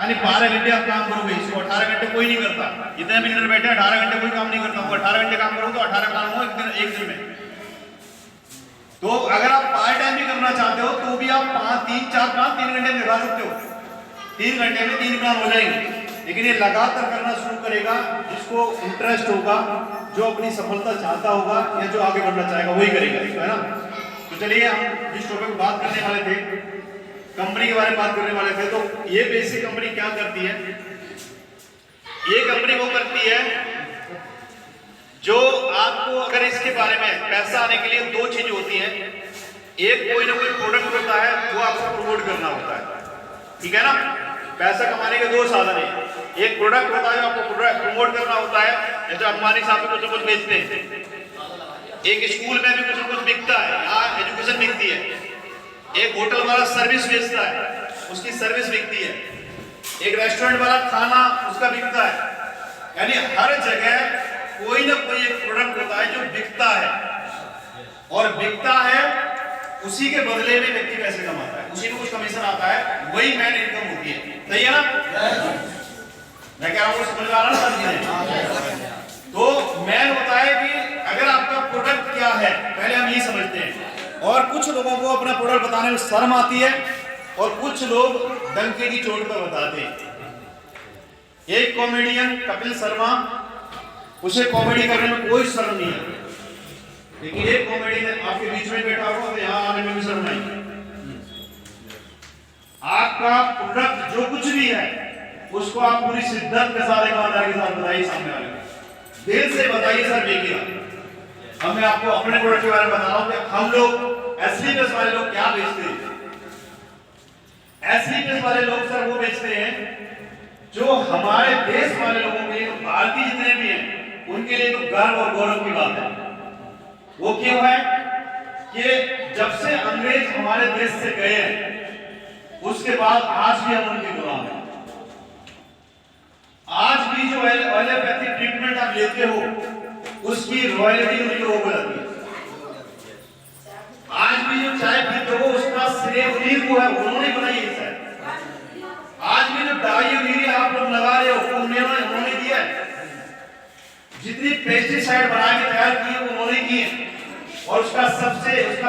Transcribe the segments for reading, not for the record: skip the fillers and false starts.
यानी 12 घंटे आप काम करोगे, इसको 18 घंटे कोई नहीं करता। जितने भी लीडर बैठे 18 घंटे कोई काम नहीं करता, वो 18 घंटे काम करो तो 18 काम हो एक दिन में। तो अगर आप पार्ट टाइम भी करना चाहते हो तो भी आप 3 घंटे में लगा सकते हो, 3 घंटे में 3 काम हो जाएंगे। लेकिन ये लगातार करना शुरू करेगा जिसको इंटरेस्ट होगा, जो अपनी सफलता चाहता होगा या जो आगे बढ़ना चाहेगा वही करेगा, है ना। तो चलिए हम जिस टॉपिक पर बात करने वाले थे, कंपनी के बारे में बात करने वाले थे। तो ये बेसिक कंपनी क्या करती है? ये कंपनी वो करती है जो आपको, अगर इसके बारे में पैसा आने के लिए 2 चीज होती है। एक कोई ना कोई प्रोडक्ट होता है वो आपको प्रमोट करना होता है, ठीक है ना। पैसा कमाने के 2 साधन है, एक प्रोडक्ट होता है जो आपको प्रमोट करना होता है, जैसे अंबानी साहब कुछ कुछ बेचते हैं। एक स्कूल में भी कुछ कुछ बिकता है, यहाँ एजुकेशन बिकती है। एक होटल वाला सर्विस बेचता है, उसकी सर्विस बिकती है। एक रेस्टोरेंट वाला खाना उसका बिकता है। यानी हर जगह कोई ना कोई एक प्रोडक्ट होता है जो बिकता है, और बिकता है उसी के बदले में व्यक्ति पैसे कमाता है, उसी में कुछ कमीशन आता है, वही मेन इनकम होती है। सही है ना? मैं कह रहा हूँ समझ आ रहा है? तो मेन होता है कि अगर आपका प्रोडक्ट क्या है, पहले हम यही समझते हैं। और कुछ लोगों को अपना प्रोडक्ट बताने में शर्म आती है और कुछ लोग डंके की चोट पर बताते हैं। एक कॉमेडियन कपिल शर्मा, उसे कॉमेडी करने में कोई शर्म नहीं है, लेकिन एक कॉमेडियन आपके बीच में बैठा हो तो यहाँ आने में भी शर्म नहीं। आपका प्रोडक्ट जो कुछ भी है उसको आप पूरी शिद्दत के साथ, ईमानदारी के साथ बताइए सामने वाले को, दिल से बताइए सर बेकिया। अब मैं आपको अपने प्रोडक्ट के बारे में बता रहा हूं कि हम लोग एसलीपीएस वाले लोग क्या बेचते हैं। एसलीपीएस वाले लोग सर वो बेचते हैं जो हमारे देश वाले लोगों के लिए, भारतीय जितने भी हैं उनके लिए तो गर्व और गौरव की बात है। वो क्यों है कि जब से अंग्रेज हमारे देश से गए हैं उसके बाद आज भी हम उनके गुलाम हैं। आज भी जो एलोपैथिक ट्रीटमेंट आप लेते हो उसकी रॉयल्टी उनकी हो जाती है। आज भी जो चाय पीते हो उसका श्रेय उन्हीं को है, उन्होंने बनाई है सर। आज भी जो दवाई यूरिया आप लोग लगा रहे हो उन्होंने दिया है। जितनी पेस्टिसाइड बना के तैयार किए उन्होंने किए, और उसका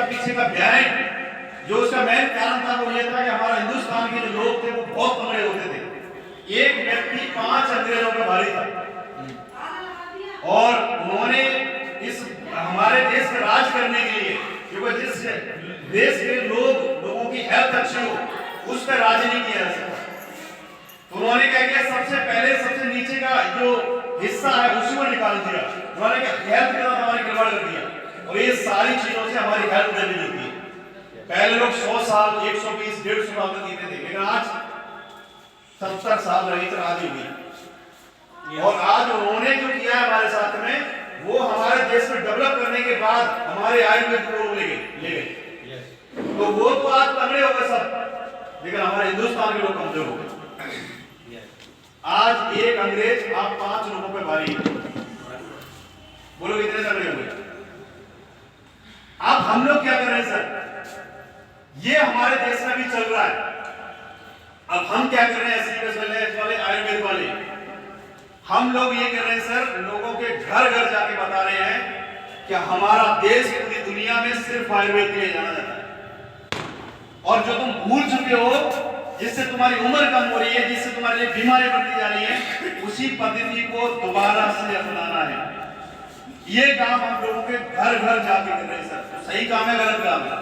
पीछे का बेहाइंड जो उसका मेन कारण था वो ये था कि हमारा हिंदुस्तान के जो लोग थे वो बहुत तगड़े होते थे। एक व्यक्ति 5 अंग्रेजों का भारी था, और उन्होंने इस हमारे देश पर राज करने के लिए, क्योंकि जिस देश के लोगों की हेल्थ अच्छी हो उस पर राज नहीं किया जा सकता। तो उन्होंने क्या किया, सबसे पहले सबसे नीचे का जो हिस्सा है उसी को निकाल दिया। उन्होंने हेल्थ के साथ हमारी गड़बड़ कर दिया, और ये सारी चीजों से हमारी हेल्थ डैमेज होती है। पहले लोग 100 साल 120 150 साल तक जीते थे, लेकिन आज 70 साल रही तो आधी हुई। और आज उन्होंने जो किया है हमारे साथ में, वो हमारे देश में डेवलप करने के बाद हमारे आयुर्वेद को ले गए। तो वो तो आज तगड़े हो गए सब, लेकिन हमारे हिंदुस्तान के लोग कमजोर हो गए। आज एक अंग्रेज आप 5 लोगों पे भारी, बोलो कितने तगड़े हो गए। अब हम लोग क्या कर रहे हैं सर, ये हमारे देश में भी चल रहा है। अब हम क्या कर रहे हैं, एसलीपीएस वाले आयुर्वेद वाले, हम लोग ये कर रहे हैं सर, लोगों के घर घर जाके बता रहे हैं कि हमारा देश पूरी दुनिया में सिर्फ आयुर्वेद के लिए जाना जाता है। और जो तुम भूल चुके हो, जिससे तुम्हारी उम्र कम हो रही है, जिससे तुम्हारे लिए बीमारी बढ़ती जा रही है, उसी पद्धति को दोबारा से अपनाना है। ये काम हम लोगों के घर घर जाके कर रहे हैं सर। तो सही काम है गलत काम है?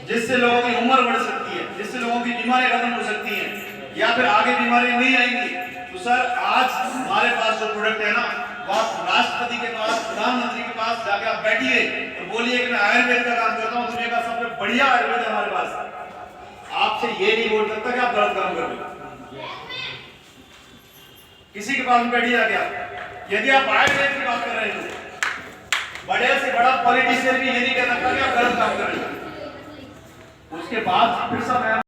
जिससे लोगों की उम्र बढ़ सकती है, जिससे लोगों की बीमारी खत्म हो सकती है, या फिर आगे बीमारी नहीं आएंगी। तो सर आज हमारे पास जो प्रोडक्ट है ना, वो आप राष्ट्रपति के पास, प्रधानमंत्री के पास जाके आप बैठिए और बोलिए कि मैं आयुर्वेद का काम करता हूँ, दुनिया का सबसे बढ़िया आयुर्वेद है हमारे पास। आपसे ये नहीं बोल सकता कि आप गलत काम कर रहे हो। किसी के पास बैठिए जाके आप, यदि आप आयुर्वेद की बात कर रहे हैं तो बड़े से बड़ा पॉलिटिशियन भी ये नहीं कह सकता कि आप गलत काम कर रहे हो। उसके बाद फिर सब